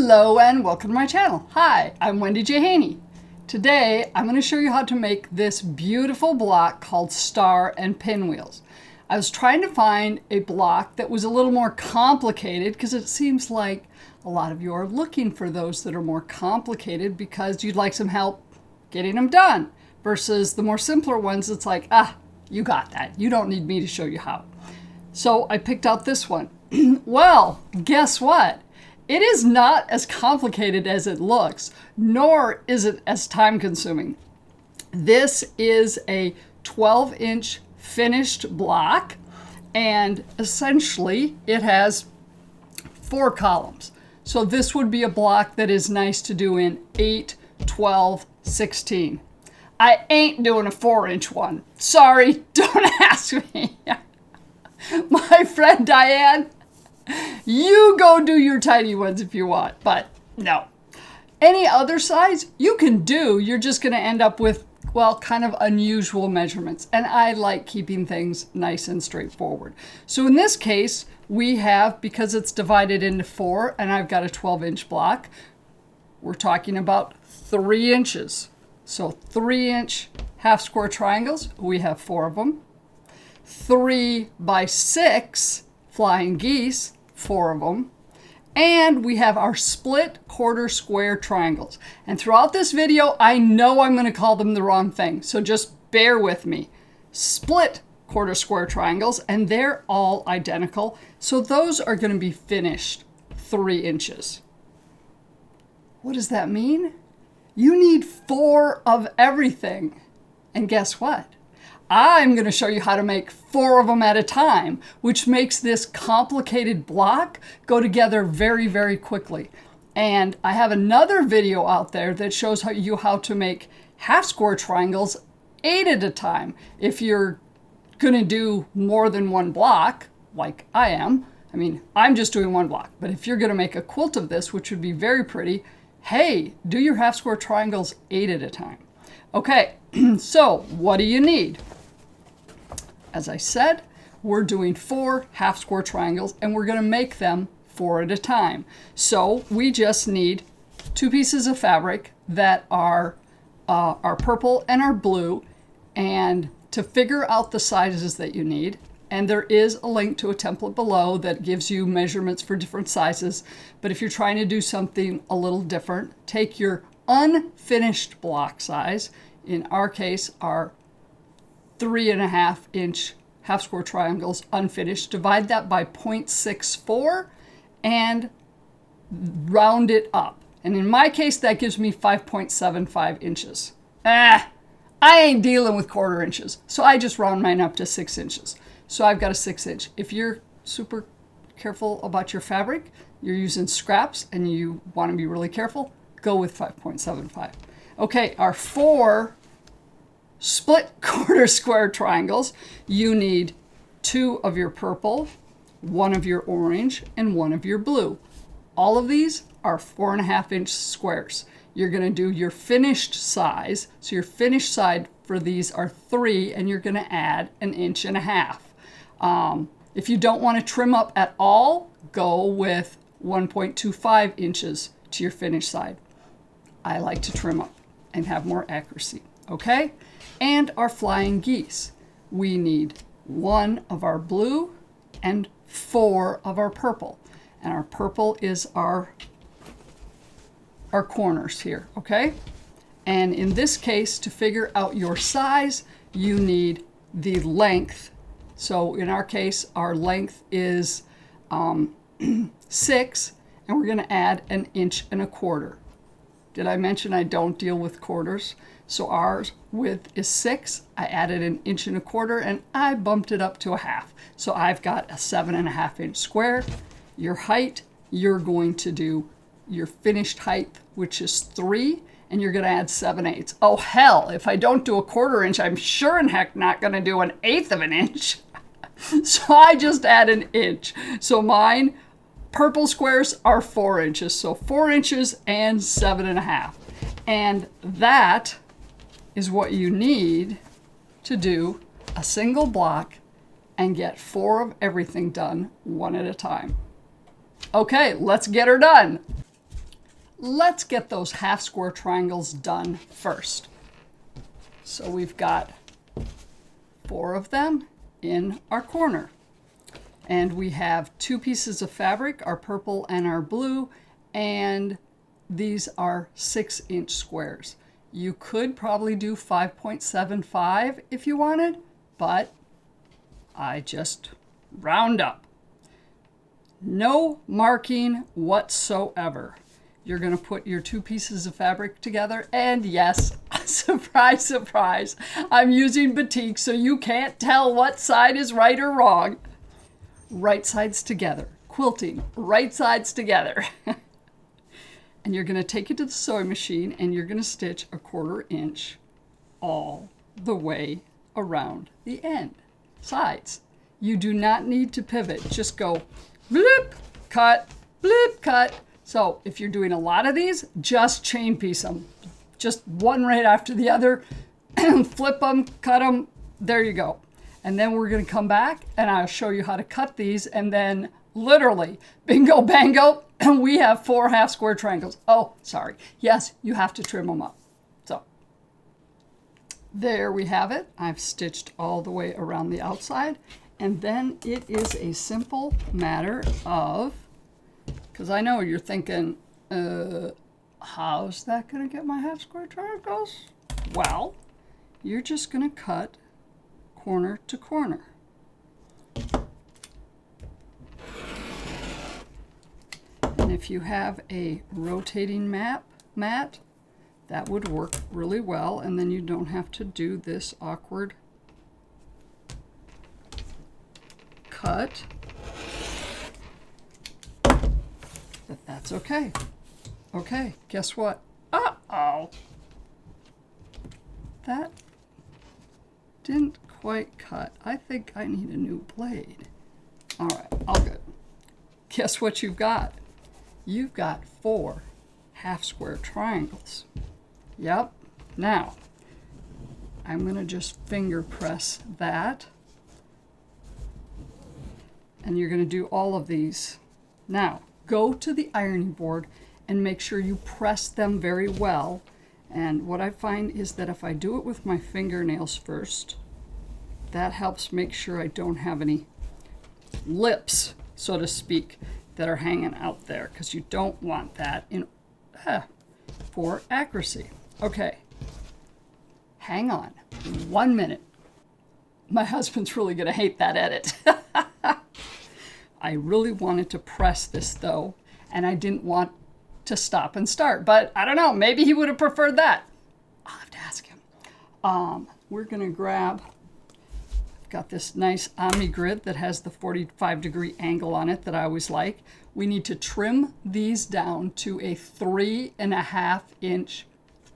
Hello and welcome to my channel. Hi, I'm Wendy J. Haney. Today I'm going to show you how to make this beautiful block called Star and Pinwheels. I was trying to find a block that was a little more complicated because it seems like a lot of you are looking for those that are more complicated because you'd like some help getting them done versus the more simpler ones. It's like, you got that. You don't need me to show you how. So I picked out this one. Well, guess what? It is not as complicated as it looks, nor is it as time consuming. This is a 12-inch finished block, and essentially it has 4 columns. So this would be a block that is nice to do in 8, 12, 16. I ain't doing a 4-inch one. Sorry, don't ask me. My friend Diane, you go do your tiny ones if you want, but no. Any other size you can do, you're just going to end up with, well, kind of unusual measurements. And I like keeping things nice and straightforward. So in this case, we have, because it's divided into 4 and I've got a 12-inch block, we're talking about 3 inches. So 3-inch half square triangles, we have 4 of them. 3 by 6 flying geese, 4 of them. And we have our split quarter square triangles. And throughout this video, I know I'm going to call them the wrong thing, so just bear with me. Split quarter square triangles, and they're all identical. So those are going to be finished 3 inches. What does that mean? You need 4 of everything. And guess what? I'm going to show you how to make 4 of them at a time, which makes this complicated block go together very, very quickly. And I have another video out there that shows you how to make half square triangles 8 at a time. If you're going to do more than one block, like I am, I mean, I'm just doing one block. But if you're going to make a quilt of this, which would be very pretty, hey, do your half square triangles 8 at a time. Okay, so what do you need? As I said, we're doing 4 half square triangles and we're going to make them 4 at a time. So we just need 2 pieces of fabric that are our purple and our blue, and to figure out the sizes that you need, and there is a link to a template below that gives you measurements for different sizes, but if you're trying to do something a little different, take your unfinished block size, in our case our 3.5-inch half square triangles unfinished, divide that by 0.64 and round it up. And in my case, that gives me 5.75 inches. I ain't dealing with 1/4 inches, so I just round mine up to 6 inches. So I've got a 6-inch. If you're super careful about your fabric, you're using scraps and you want to be really careful, go with 5.75. Okay, our 4 split quarter square triangles, you need 2 of your purple, 1 of your orange, and 1 of your blue. All of these are 4.5-inch squares. You're going to do your finished size. So your finished side for these are 3, and you're going to add 1.5 inches. If you don't want to trim up at all, go with 1.25 inches to your finished side. I like to trim up and have more accuracy. Okay? And our flying geese. We need 1 of our blue and 4 of our purple. And our purple is our corners here, okay? And in this case, to figure out your size, you need the length. So in our case, our length is 6, and we're going to add 1.25 inches. Did I mention I don't deal with quarters? So our width is 6. I added 1.25 inches and I bumped it up to 1/2. So I've got a 7.5-inch square. Your height, you're going to do your finished height, which is 3, and you're going to add 7/8. Oh hell, if I don't do a 1/4 inch, I'm sure in heck not going to do 1/8 of an inch. So I just add 1 inch. So mine, purple squares are 4 inches. So 4 inches and 7.5. And that is what you need to do a single block and get 4 of everything done 1 at a time. Okay, let's get her done. let's get those half square triangles done first. So we've got 4 of them in our corner. And we have 2 pieces of fabric, our purple and our blue, and these are 6-inch squares. You could probably do 5.75 if you wanted, but I just round up. No marking whatsoever. You're going to put your 2 pieces of fabric together, and yes, surprise, surprise, I'm using batik, so you can't tell what side is right or wrong. Right sides together. Quilting, right sides together. And you're going to take it to the sewing machine, and you're going to stitch a 1/4 inch all the way around the end. Sides. You do not need to pivot. Just go bloop, cut, bloop, cut. So if you're doing a lot of these, just chain piece them. Just one right after the other. Flip them, cut them. There you go. And then we're going to come back and I'll show you how to cut these. And then literally, bingo, bango, and we have 4 half square triangles. Oh, sorry. Yes, you have to trim them up. So there we have it. I've stitched all the way around the outside. And then it is a simple matter of, because I know you're thinking, how's that going to get my half square triangles? Well, you're just going to cut corner to corner. And if you have a rotating mat, that would work really well, and then you don't have to do this awkward cut. But that's okay. Okay, guess what? Uh-oh. That didn't quite cut. I think I need a new blade. All right, all good. Guess what you've got? You've got 4 half square triangles. Yep. Now, I'm going to just finger press that. And you're going to do all of these. Now, go to the ironing board and make sure you press them very well. And what I find is that if I do it with my fingernails first, that helps make sure I don't have any lips, so to speak, that are hanging out there, because you don't want that in for accuracy. Okay, hang on 1 minute. My husband's really going to hate that edit. I really wanted to press this though, and I didn't want to stop and start, but I don't know, maybe he would have preferred that. I'll have to ask him. We're going to grab, I've got this nice Omni grid that has the 45-degree angle on it that I always like. We need to trim these down to a 3.5 inch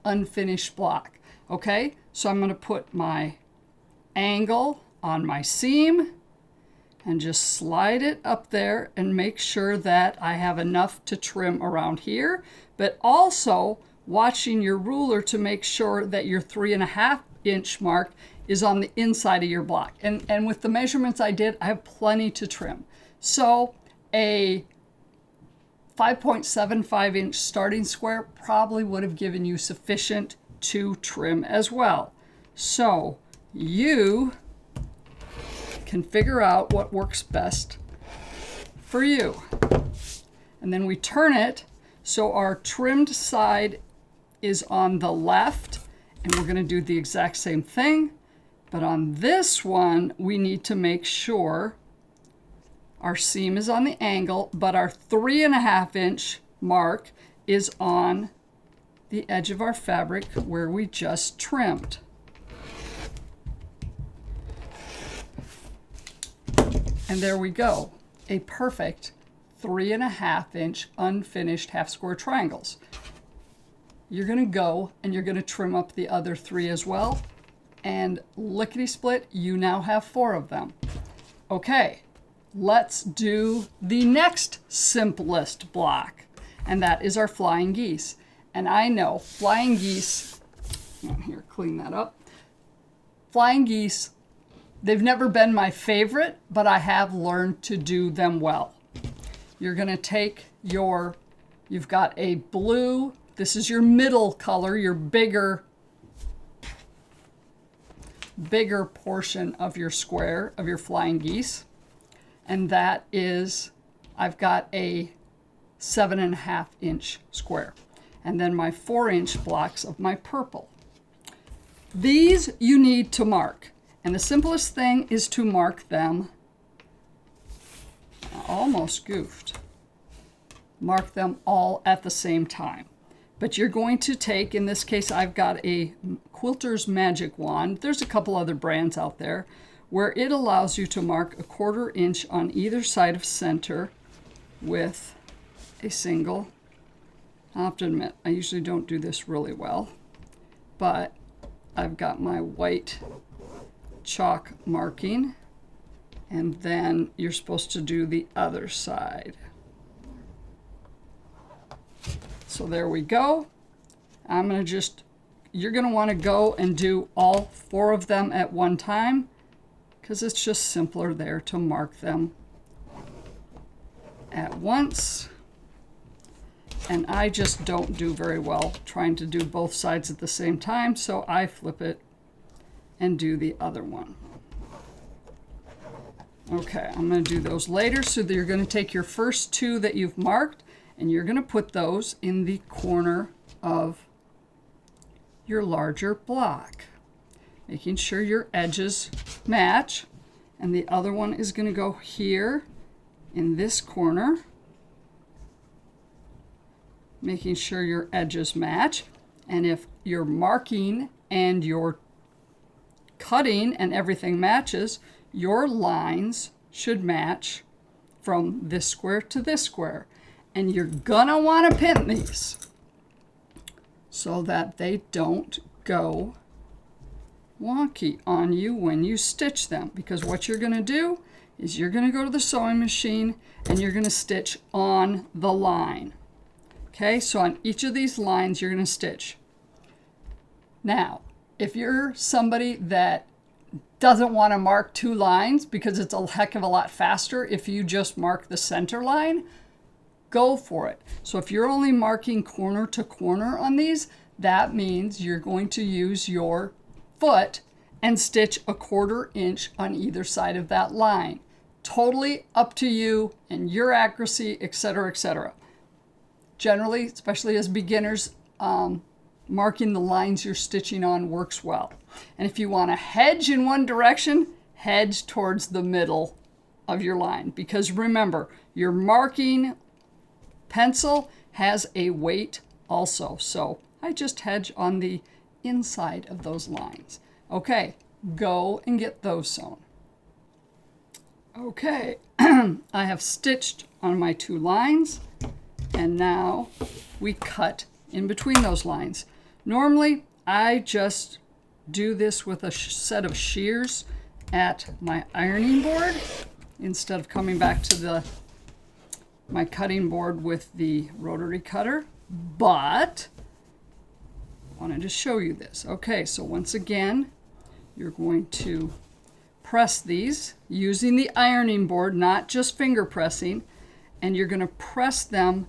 unfinished block. Okay, so I'm going to put my angle on my seam and just slide it up there and make sure that I have enough to trim around here, but also watching your ruler to make sure that your 3.5 inch mark is on the inside of your block. And with the measurements I did, I have plenty to trim. So a 5.75 inch starting square probably would have given you sufficient to trim as well. So you can figure out what works best for you. And then we turn it so our trimmed side is on the left, and we're going to do the exact same thing, but on this one we need to make sure our seam is on the angle, but our 3.5 inch mark is on the edge of our fabric where we just trimmed. And there we go, a perfect 3.5 inch unfinished half square triangles. You're going to go and you're going to trim up the other 3 as well, and lickety split, you now have 4 of them. Okay, let's do the next simplest block, and that is our flying geese. And I know flying geese, here, clean that up. Flying geese, they've never been my favorite, but I have learned to do them well. You're going to take your You've got a blue. This is your middle color, your bigger portion of your square, of your flying geese. And that is, I've got a 7.5 inch square. And then my 4-inch blocks of my purple. These you need to mark. And the simplest thing is to mark them. I almost goofed. Mark them all at the same time. But you're going to take, in this case, I've got a Quilter's Magic Wand. There's a couple other brands out there where it allows you to mark a 1/4 inch on either side of center with a single. I have to admit, I usually don't do this really well, but I've got my white chalk marking, and then you're supposed to do the other side. So there we go. You're gonna wanna go and do all 4 of them at one time because it's just simpler there to mark them at once. And I just don't do very well trying to do both sides at the same time, so I flip it and do the other one. Okay, I'm gonna do those later, so that you're gonna take your first 2 that you've marked and you're gonna put those in the corner of your larger block, making sure your edges match. And the other one is gonna go here in this corner, making sure your edges match. And if your marking and your cutting and everything matches, your lines should match from this square to this square. And you're gonna wanna pin these so that they don't go wonky on you when you stitch them. Because what you're gonna do is you're gonna go to the sewing machine and you're gonna stitch on the line. Okay, so on each of these lines, you're gonna stitch. Now, if you're somebody that doesn't want to mark 2 lines because it's a heck of a lot faster if you just mark the center line, go for it. So if you're only marking corner to corner on these, that means you're going to use your foot and stitch a 1/4 inch on either side of that line. Totally up to you and your accuracy, etc., etc. Generally, especially as beginners, marking the lines you're stitching on works well. And if you want to hedge in one direction, hedge towards the middle of your line. Because remember, your marking pencil has a weight also. So I just hedge on the inside of those lines. Okay, go and get those sewn. Okay, I have stitched on my 2 lines, and now we cut in between those lines. Normally, I just do this with a set of shears at my ironing board instead of coming back to my cutting board with the rotary cutter, but I wanted to show you this. Okay, so once again, you're going to press these using the ironing board, not just finger pressing, and you're going to press them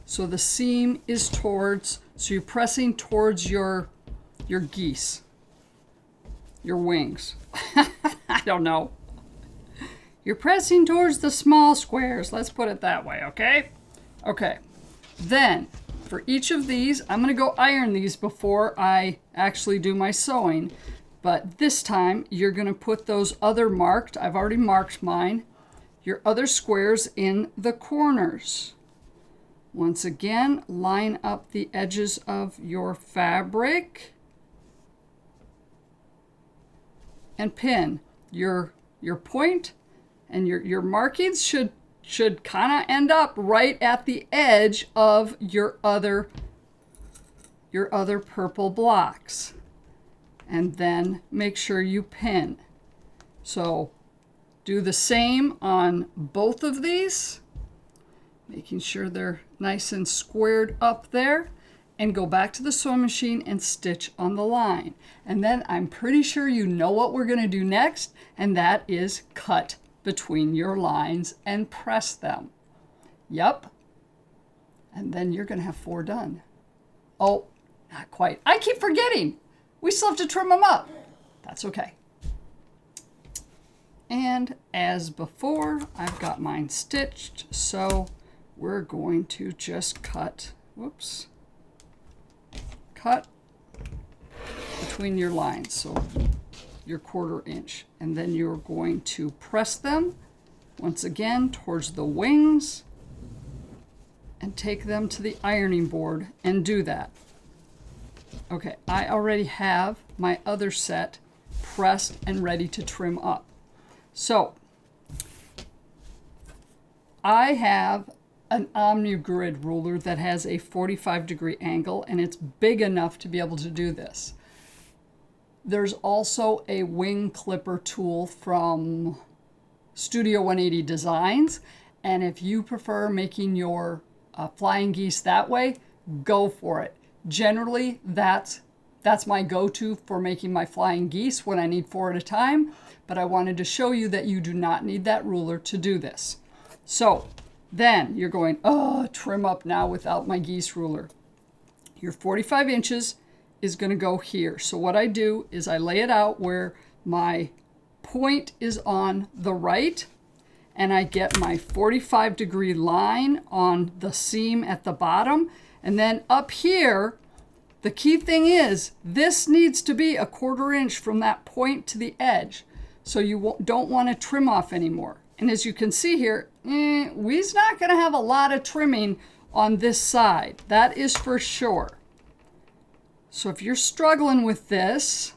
so the seam is towards, so you're pressing towards your geese, your wings. I don't know. You're pressing towards the small squares. Let's put it that way, okay? Okay. Then, for each of these, I'm going to go iron these before I actually do my sewing. But this time, you're going to put those other marked, I've already marked mine, your other squares in the corners. Once again, line up the edges of your fabric and pin. Your point and your markings should kind of end up right at the edge of your other purple blocks. And then make sure you pin. So do the same on both of these, making sure they're nice and squared up there, and go back to the sewing machine and stitch on the line. And then I'm pretty sure you know what we're going to do next, and that is cut between your lines and press them. Yep, And then you're going to have 4 done. Oh, not quite. I keep forgetting. We still have to trim them up. That's okay. And as before, I've got mine stitched, so we're going to just cut, whoops, cut between your lines, so your 1/4 inch. And then you're going to press them once again towards the wings and take them to the ironing board and do that. Okay, I already have my other set pressed and ready to trim up. So I have an OmniGrid ruler that has a 45-degree angle, and it's big enough to be able to do this. There's also a wing clipper tool from Studio 180 Designs, and if you prefer making your flying geese that way, go for it. Generally, that's my go-to for making my flying geese when I need 4 at a time, but I wanted to show you that you do not need that ruler to do this. So then you're going, oh, trim up now without my geese ruler. Your 45 inches is going to go here. So what I do is I lay it out where my point is on the right, and I get my 45-degree line on the seam at the bottom. And then up here, the key thing is this needs to be a 1/4 inch from that point to the edge. So you don't want to trim off anymore. And as you can see here, we's not going to have a lot of trimming on this side. That is for sure. So if you're struggling with this,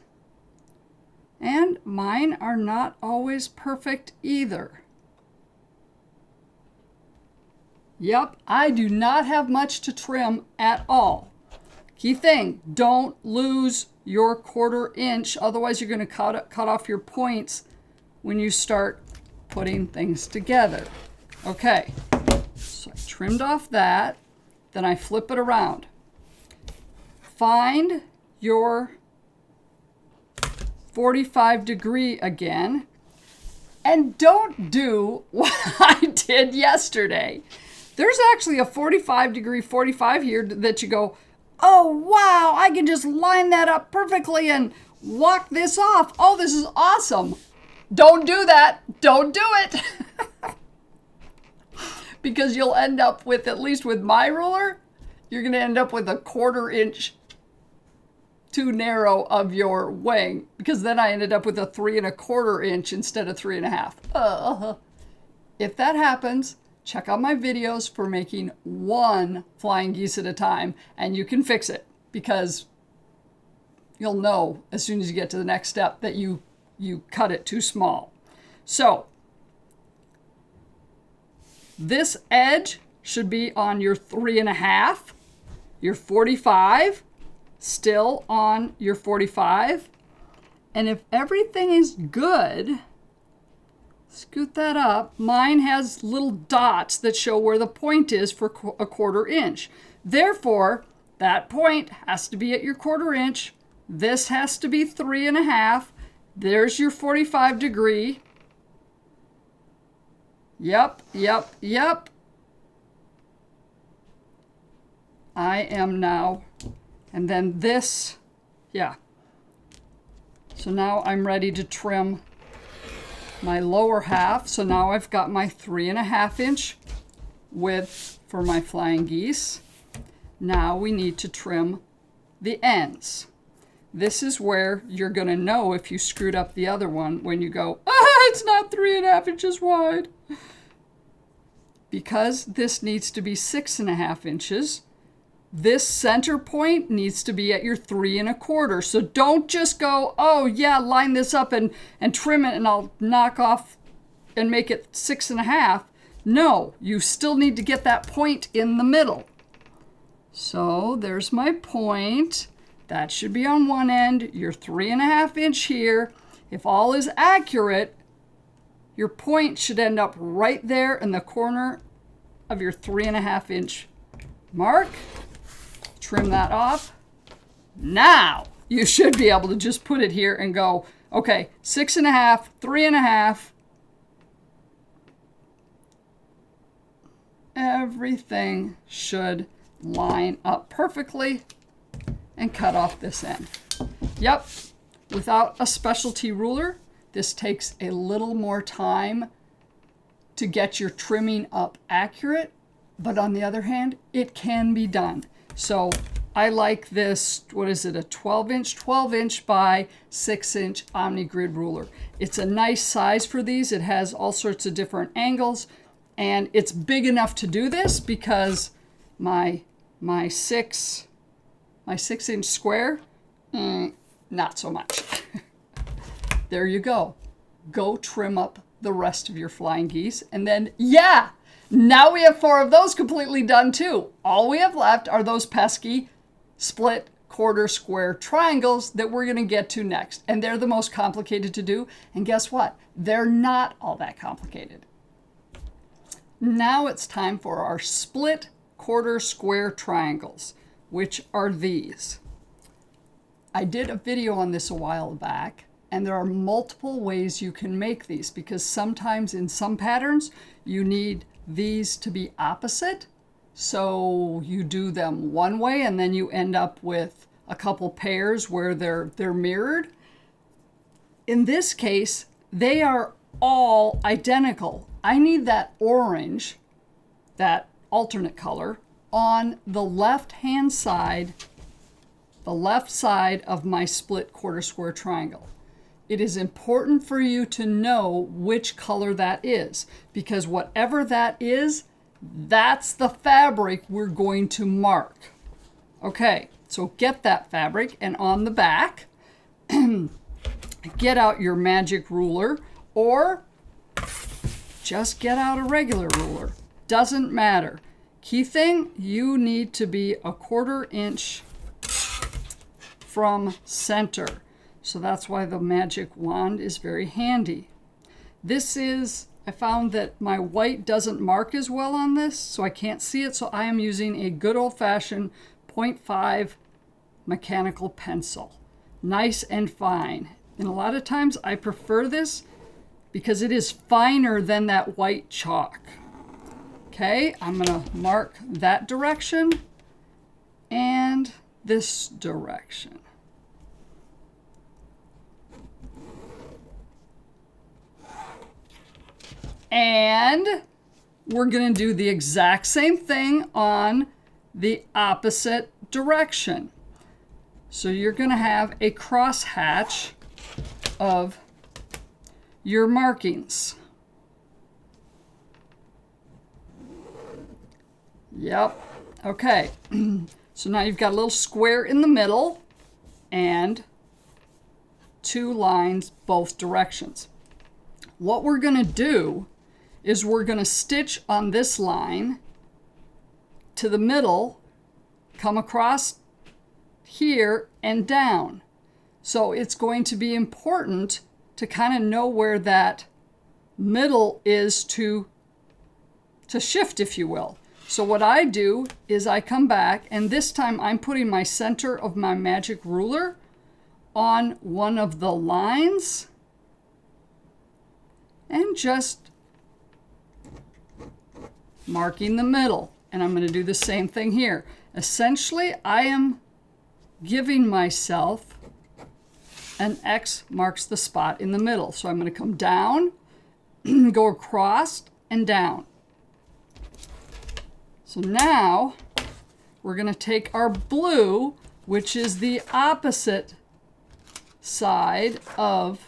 and mine are not always perfect either. Yep, I do not have much to trim at all. Key thing, don't lose your 1/4 inch, otherwise you're going to cut off your points when you start putting things together. Okay, so I trimmed off that, then I flip it around. Find your 45-degree again, and don't do what I did yesterday. There's actually a 45-degree 45 here that you go, oh wow, I can just line that up perfectly and walk this off. Oh, this is awesome. Don't do that. Don't do it. Because you'll end up with, at least with my ruler, you're going to end up with a 1/4 inch too narrow of your wing, because then I ended up with a 3 1/4 inch instead of 3 1/2. If that happens, check out my videos for making 1 flying geese at a time, and you can fix it, because you'll know as soon as you get to the next step that you cut it too small. So this edge should be on your 3 1/2, your 45 still on your 45, and if everything is good, scoot that up. Mine has little dots that show where the point is for a 1/4 inch. Therefore, that point has to be at your 1/4 inch. This has to be 3 1/2. There's your 45-degree. Yep. I am now, and then this, yeah. So now I'm ready to trim my lower half. So now I've got my 3 1/2 inch width for my flying geese. Now we need to trim the ends. This is where you're going to know if you screwed up the other one when you go, it's not 3 1/2 inches wide. Because this needs to be 6 1/2 inches, this center point needs to be at your 3 1/4. So don't just go, oh yeah, line this up and trim it and I'll knock off and make it 6 1/2. No, you still need to get that point in the middle. So there's my point. That should be on one end, your 3 1/2 inch here. If all is accurate, your point should end up right there in the corner of your 3 1/2 inch mark. Trim that off. Now you should be able to just put it here and go, okay, 6 1/2, 3 1/2. everything should line up perfectly, and cut off this end. Yep, without a specialty ruler, this takes a little more time to get your trimming up accurate, but on the other hand, it can be done. So I like this, what is it, a 12-inch by 6-inch Omni-Grid ruler. It's a nice size for these. It has all sorts of different angles, and it's big enough to do this because my 6-inch square, not so much. There you go. Go trim up the rest of your flying geese, and then, yeah, now we have 4 of those completely done too. All we have left are those pesky split quarter square triangles that we're going to get to next. And they're the most complicated to do. And guess what? They're not all that complicated. Now it's time for our split quarter square triangles, which are these. I did a video on this a while back, and there are multiple ways you can make these because sometimes in some patterns you need these to be opposite. So you do them one way and then you end up with a couple pairs where they're mirrored. In this case, they are all identical. I need that orange, that alternate color, on the left-hand side, the left side of my split quarter square triangle. It is important for you to know which color that is, because whatever that is, that's the fabric we're going to mark. Okay, so get that fabric, and on the back, get out your magic ruler, or just get out a regular ruler. Doesn't matter. Key thing, you need to be a 1/4 inch from center. So that's why the magic wand is very handy. This is, I found that my white doesn't mark as well on this, so I can't see it. So I am using a good old-fashioned 0.5 mechanical pencil. Nice and fine. And a lot of times I prefer this because it is finer than that white chalk. Okay, I'm gonna mark that direction and this direction. And we're going to do the exact same thing on the opposite direction. So you're going to have a cross hatch of your markings. Yep. Okay. So now you've got a little square in the middle and 2 lines both directions. What we're going to do is we're going to stitch on this line to the middle, come across here and down. So it's going to be important to kind of know where that middle is to shift, if you will. So what I do is I come back, and this time I'm putting my center of my magic ruler on one of the lines and just marking the middle. And I'm going to do the same thing here. Essentially, I am giving myself an X marks the spot in the middle. So I'm going to come down, go across, and down. So now we're going to take our blue, which is the opposite side of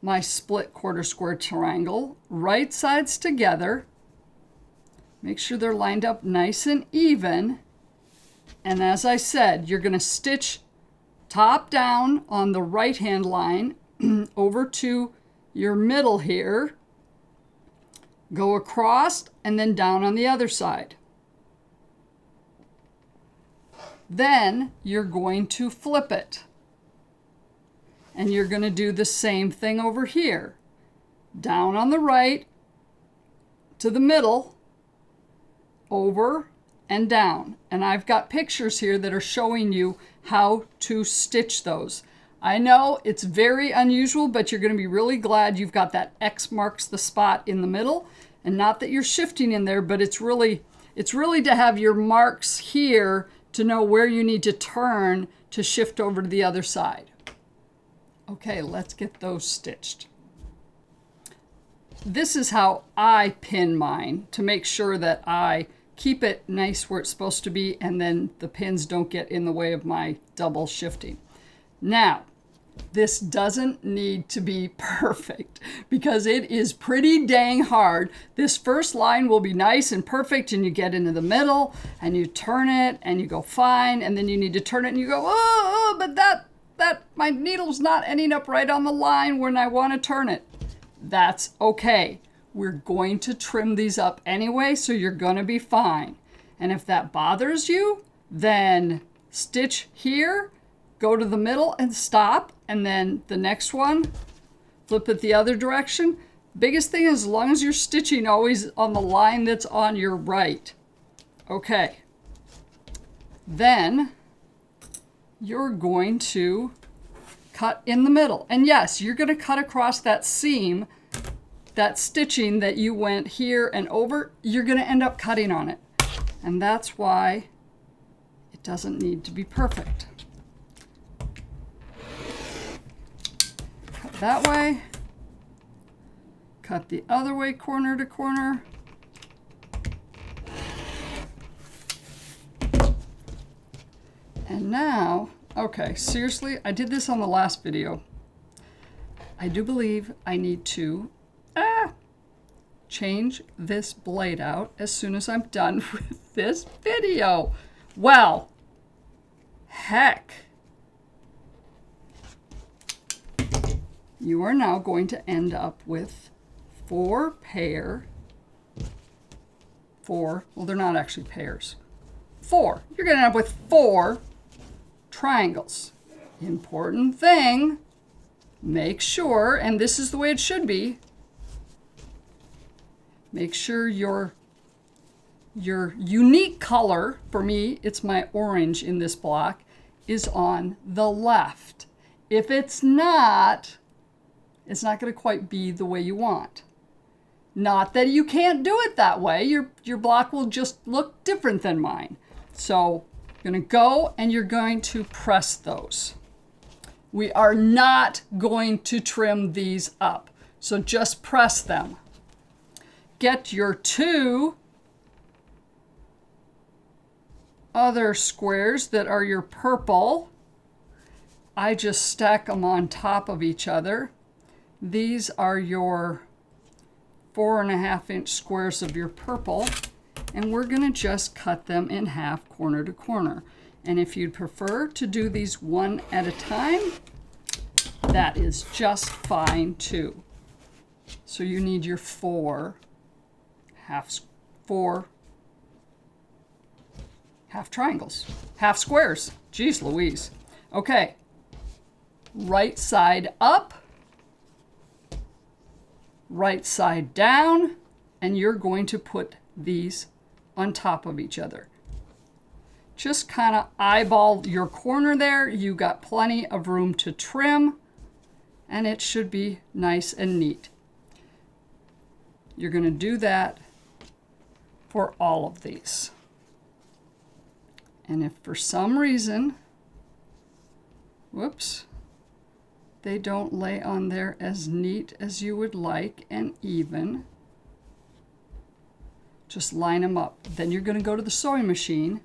my split quarter square triangle, right sides together. Make sure they're lined up nice and even. And as I said, you're going to stitch top down on the right hand line over to your middle here, go across, and then down on the other side. Then you're going to flip it. And you're going to do the same thing over here. Down on the right, to the middle, over and down. And I've got pictures here that are showing you how to stitch those. I know it's very unusual, but you're going to be really glad you've got that X marks the spot in the middle. And not that you're shifting in there, but it's really to have your marks here to know where you need to turn to shift over to the other side. Okay, let's get those stitched. This is how I pin mine to make sure that I keep it nice where it's supposed to be, and then the pins don't get in the way of my double shifting. Now, this doesn't need to be perfect because it is pretty dang hard. This first line will be nice and perfect, and you get into the middle and you turn it and you go fine, and then you need to turn it and you go, oh, but that my needle's not ending up right on the line when I want to turn it. That's okay. We're going to trim these up anyway, so you're going to be fine. And if that bothers you, then stitch here, go to the middle and stop, and then the next one, flip it the other direction. Biggest thing is as long as you're stitching always on the line that's on your right. Okay. Then you're going to cut in the middle. And yes, you're going to cut across that seam, that stitching that you went here and over, you're going to end up cutting on it. And that's why it doesn't need to be perfect. Cut that way. Cut the other way, corner to corner. And now, okay, seriously, I did this on the last video. I do believe I need to change this blade out as soon as I'm done with this video. Well, heck. You are now going to end up with well, they're not actually pairs. You're going to end up with 4 triangles. Important thing, make sure, and this is the way it should be, make sure your unique color, for me, it's my orange in this block, is on the left. If it's not going to quite be the way you want. Not that you can't do it that way. Your block will just look different than mine. So you're going to go and you're going to press those. We are not going to trim these up. So just press them. Get your 2 other squares that are your purple. I just stack them on top of each other. These are your 4.5-inch squares of your purple, and we're going to just cut them in half, corner to corner. And if you'd prefer to do these one at a time, that is just fine too. So you need your 4 half triangles, half squares. Geez Louise. Okay, right side up, right side down, and you're going to put these on top of each other. Just kind of eyeball your corner there. You got plenty of room to trim, and it should be nice and neat. You're going to do that for all of these. And if for some reason, whoops, they don't lay on there as neat as you would like and even, just line them up. Then you're going to go to the sewing machine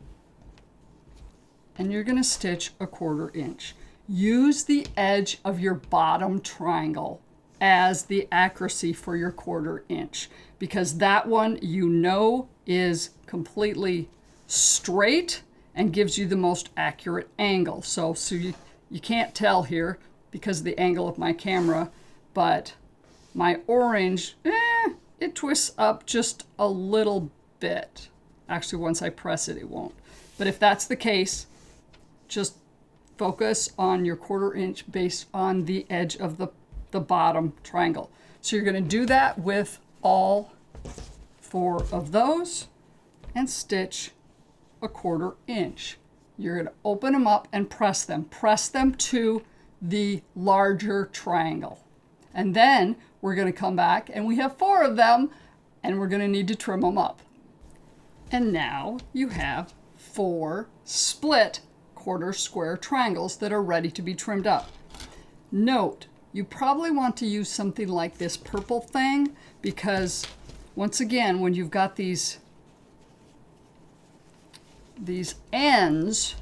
and you're going to stitch a 1/4 inch. Use the edge of your bottom triangle as the accuracy for your 1/4 inch, because that one you know is completely straight and gives you the most accurate angle. So you can't tell here because of the angle of my camera, but my orange, it twists up just a little bit. Actually, once I press it, it won't. But if that's the case, just focus on your 1/4 inch based on the edge of the bottom triangle. So you're going to do that with all 4 of those and stitch a 1/4 inch. You're going to open them up and press them. Press them to the larger triangle. And then we're going to come back and we have 4 of them. and we're going to need to trim them up. And now you have 4 split quarter square triangles that are ready to be trimmed up. Note, you probably want to use something like this purple thing because, once again, when you've got these ends,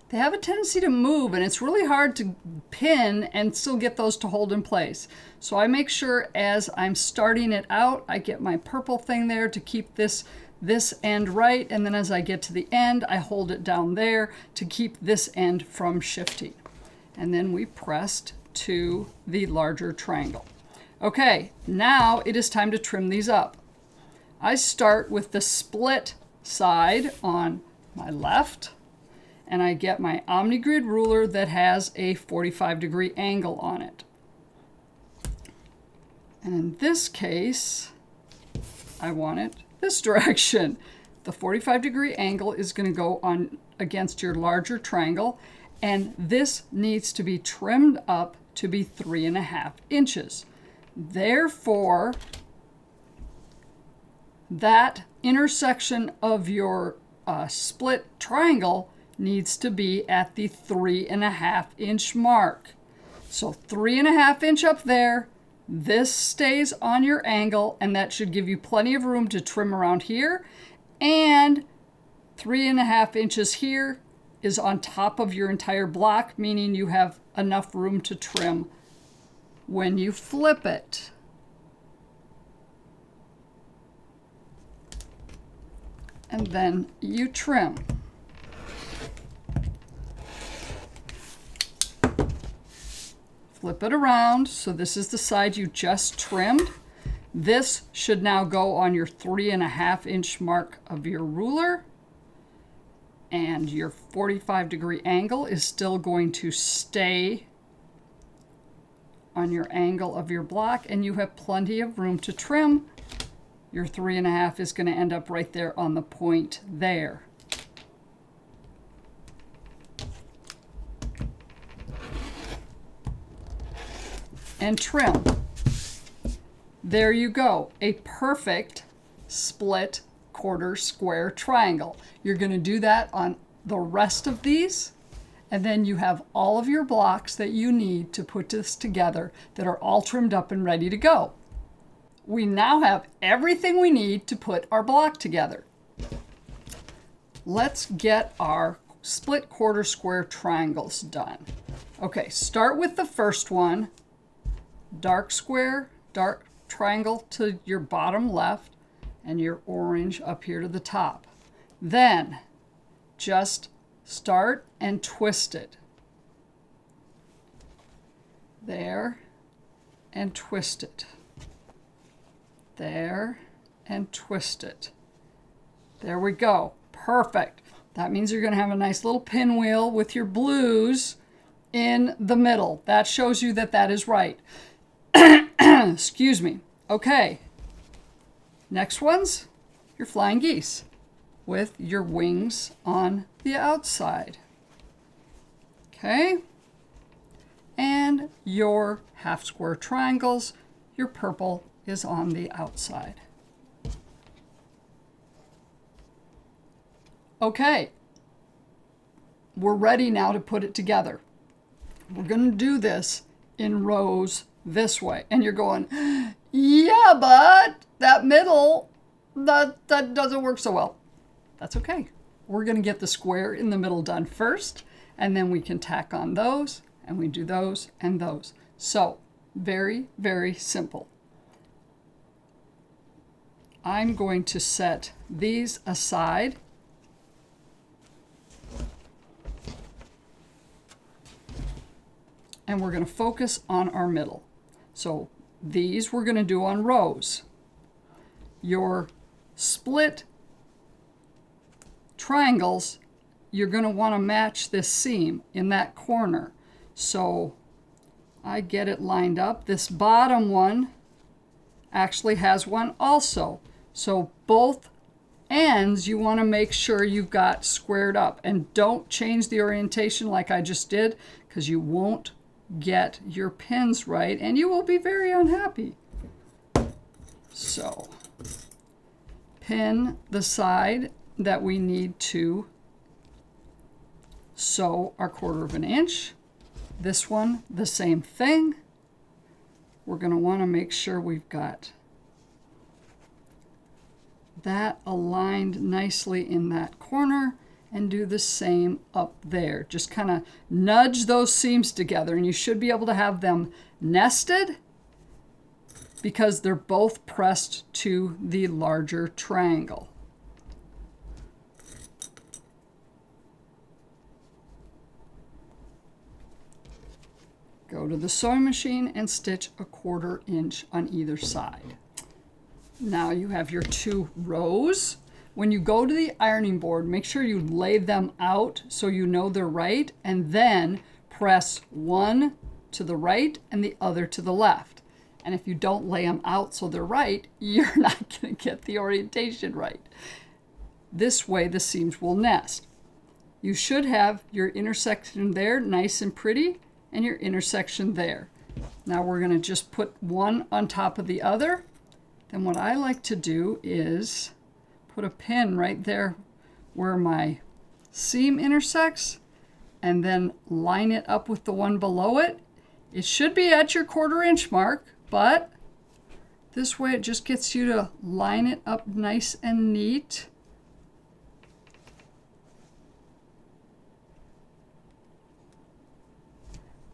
they have a tendency to move, and it's really hard to pin and still get those to hold in place. So I make sure as I'm starting it out, I get my purple thing there to keep this end right, and then as I get to the end, I hold it down there to keep this end from shifting. And then we pressed to the larger triangle. Okay, now it is time to trim these up. I start with the split side on my left, and I get my OmniGrid ruler that has a 45-degree angle on it. And in this case, I want it this direction. The 45-degree angle is going to go on against your larger triangle, and this needs to be trimmed up to be 3.5 inches. Therefore, that intersection of your split triangle needs to be at the 3.5 inch mark. So 3.5 inch up there, this stays on your angle, and that should give you plenty of room to trim around here, and 3.5 inches here is on top of your entire block, meaning you have enough room to trim when you flip it. And then you trim. Flip it around, so this is the side you just trimmed. This should now go on your 3.5 inch mark of your ruler, and your 45-degree angle is still going to stay on your angle of your block, and you have plenty of room to trim. Your 3.5 is going to end up right there on the point there. And trim. There you go, a perfect split quarter square triangle. You're going to do that on the rest of these, and then you have all of your blocks that you need to put this together that are all trimmed up and ready to go. We now have everything we need to put our block together. Let's get our split quarter square triangles done. Okay, start with the first one. Dark square, dark triangle to your bottom left, and your orange up here to the top. Then just start and twist it. There, and twist it. There, and twist it. There we go. Perfect. That means you're going to have a nice little pinwheel with your blues in the middle. That shows you that that is right. Excuse me. Okay. Next one's your flying geese with your wings on the outside. Okay. And your half square triangles, your purple is on the outside. Okay. We're ready now to put it together. We're going to do this in rows this way. And you're going, yeah, but that middle, that doesn't work so well. That's okay. We're going to get the square in the middle done first, and then we can tack on those, and we do those and those. So, very, very simple. I'm going to set these aside. And we're going to focus on our middle. So these we're going to do on rows. Your split triangles, you're going to want to match this seam in that corner. So I get it lined up. This bottom one actually has one also. So both ends you want to make sure you've got squared up. And don't change the orientation like I just did, because you won't get your pins right and you will be very unhappy. So pin the side that we need to sew our 1/4 inch. This one, the same thing. We're going to want to make sure we've got that aligned nicely in that corner, and do the same up there. Just kind of nudge those seams together, and you should be able to have them nested because they're both pressed to the larger triangle. Go to the sewing machine and stitch a 1/4 inch on either side. Now you have your 2 rows. When you go to the ironing board, make sure you lay them out so you know they're right, and then press one to the right and the other to the left. And if you don't lay them out so they're right, you're not going to get the orientation right. This way the seams will nest. You should have your intersection there nice and pretty, and your intersection there. Now we're going to just put one on top of the other. Then what I like to do is put a pin right there where my seam intersects, and then line it up with the one below it. It should be at your 1/4 inch mark, but this way it just gets you to line it up nice and neat.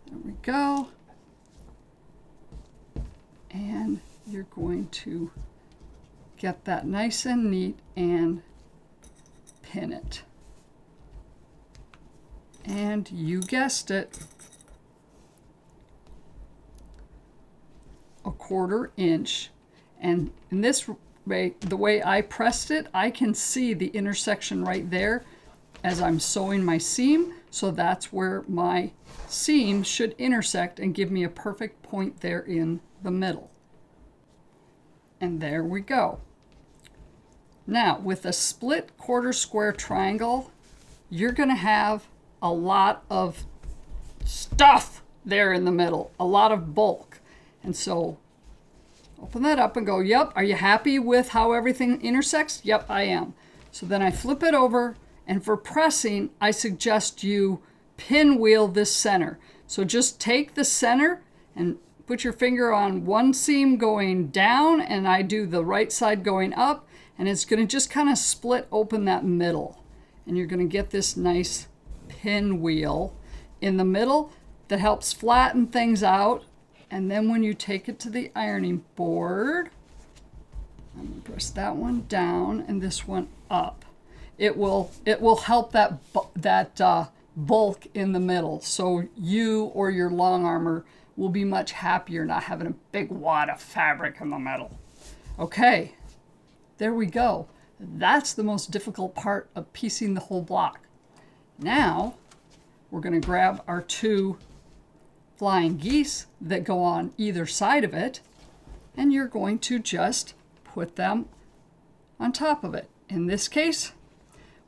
There we go. And you're going to get that nice and neat and pin it. And you guessed it, a 1/4 inch. And in this way, the way I pressed it, I can see the intersection right there as I'm sewing my seam. So that's where my seam should intersect and give me a perfect point there in the middle. And there we go. Now, with a split 1/4 square triangle, you're going to have a lot of stuff there in the middle, a lot of bulk. And so open that up and go, yep, are you happy with how everything intersects? Yep, I am. So then I flip it over, and for pressing, I suggest you pinwheel this center. So just take the center and put your finger on one seam going down, and I do the right side going up, and it's going to just kind of split open that middle. And you're going to get this nice pinwheel in the middle that helps flatten things out. And then when you take it to the ironing board, I'm going to press that one down and this one up. It will help that bulk in the middle, so you or your long armor will be much happier not having a big wad of fabric in the middle. Okay, there we go. That's the most difficult part of piecing the whole block. Now we're going to grab our 2 flying geese that go on either side of it, and you're going to just put them on top of it. In this case,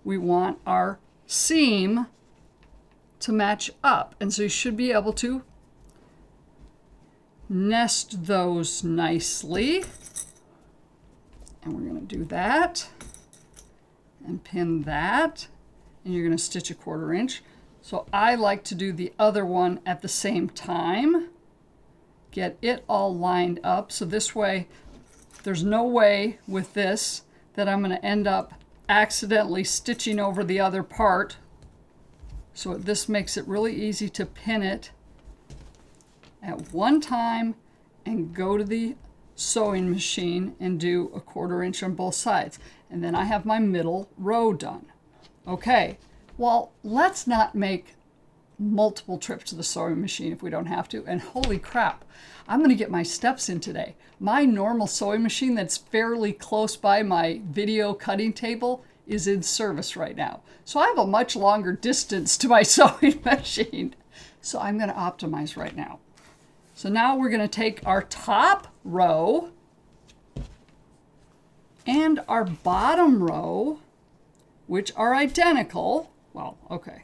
we want our seam to match up, and so you should be able to nest those nicely. And we're going to do that and pin that, and you're going to stitch a 1/4 inch. So I like to do the other one at the same time, get it all lined up. So this way, there's no way with this that I'm going to end up accidentally stitching over the other part. So this makes it really easy to pin it at one time and go to the sewing machine and do a 1/4 inch on both sides. And then I have my middle row done. Okay, well, let's not make multiple trips to the sewing machine if we don't have to. And holy crap, I'm going to get my steps in today. My normal sewing machine that's fairly close by my video cutting table is in service right now. So I have a much longer distance to my sewing machine. So I'm going to optimize right now. So now we're going to take our top row and our bottom row, which are identical. Well, okay,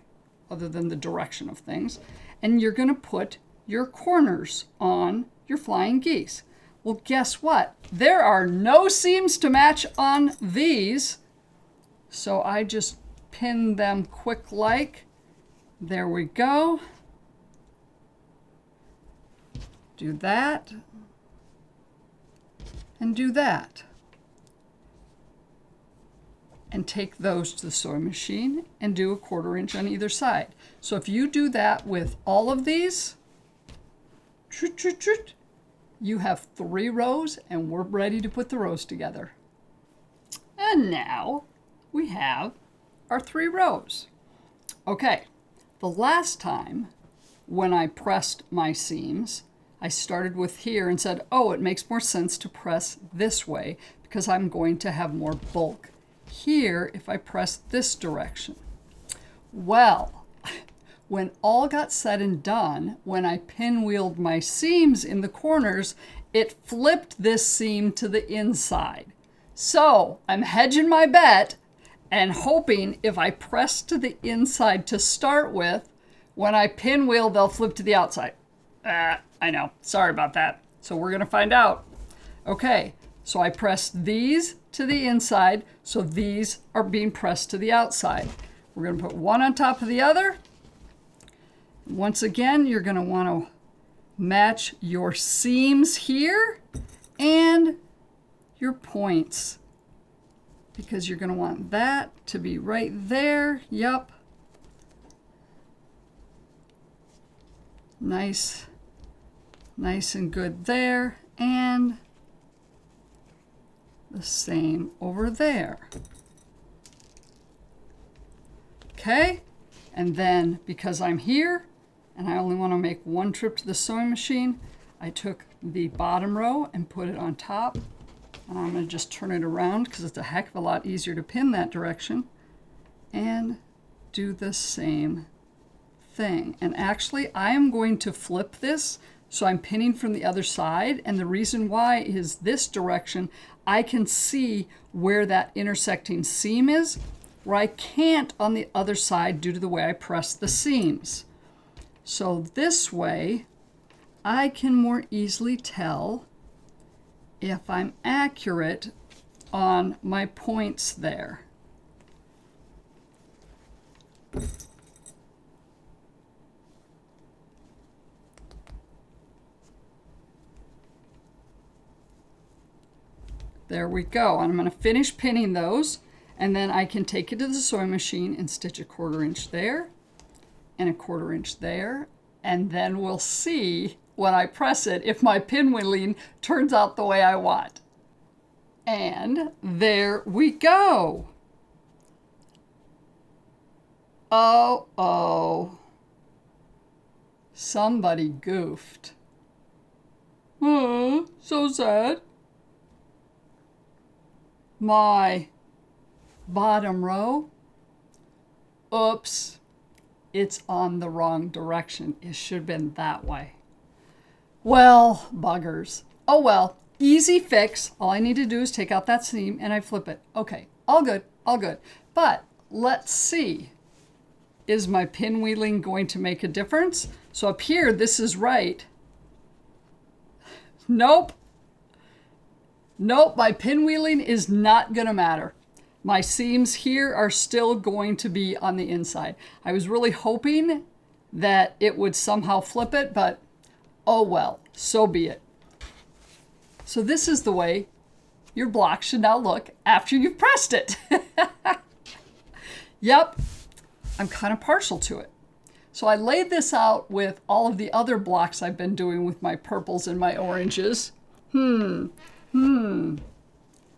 other than the direction of things. And you're going to put your corners on your flying geese. Well, guess what? There are no seams to match on these. So I just pin them quick like. There we go. Do that. And do that. And take those to the sewing machine and do a 1/4 inch on either side. So if you do that with all of these, you have 3 rows and we're ready to put the rows together. And now we have our 3 rows. Okay, the last time when I pressed my seams, I started with here and said, oh, it makes more sense to press this way because I'm going to have more bulk. Here, if I press this direction. Well, when all got said and done, when I pinwheeled my seams in the corners, it flipped this seam to the inside. So I'm hedging my bet and hoping if I press to the inside to start with, when I pinwheel, they'll flip to the outside. I know, sorry about that. So we're gonna find out. Okay, so I pressed these to the inside, so these are being pressed to the outside. We're gonna put one on top of the other. Once again, you're gonna wanna match your seams here and your points because you're gonna want that to be right there. Yep. Nice and good there, and the same over there. Okay, and then because I'm here and I only want to make one trip to the sewing machine, I took the bottom row and put it on top, and I'm going to just turn it around because it's a heck of a lot easier to pin that direction, and do the same thing. And actually I am going to flip this, so I'm pinning from the other side, and the reason why is this direction I can see where that intersecting seam is, where I can't on the other side due to the way I press the seams. So this way I can more easily tell if I'm accurate on my points there. There we go. And I'm going to finish pinning those, and then I can take it to the sewing machine and stitch a 1/4 inch there and a 1/4 inch there, and then we'll see when I press it if my pinwheeling turns out the way I want. And there we go. Oh, somebody goofed. Oh, so sad. My bottom row, oops, it's on the wrong direction. It should have been that way. Well, buggers. Oh well, easy fix. All I need to do is take out that seam and I flip it. Okay, all good, all good. But let's see, is my pinwheeling going to make a difference? So up here, this is right. Nope. Nope, my pinwheeling is not gonna matter. My seams here are still going to be on the inside. I was really hoping that it would somehow flip it, but oh well, so be it. So this is the way your block should now look after you've pressed it. Yep, I'm kind of partial to it. So I laid this out with all of the other blocks I've been doing with my purples and my oranges.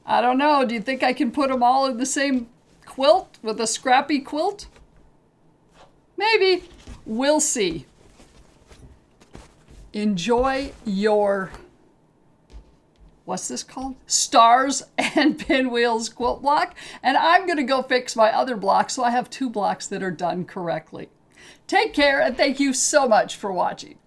I don't know. Do you think I can put them all in the same quilt with a scrappy quilt? Maybe. We'll see. Enjoy your, what's this called? Stars and Pinwheels quilt block. And I'm going to go fix my other block so I have 2 blocks that are done correctly. Take care, and thank you so much for watching.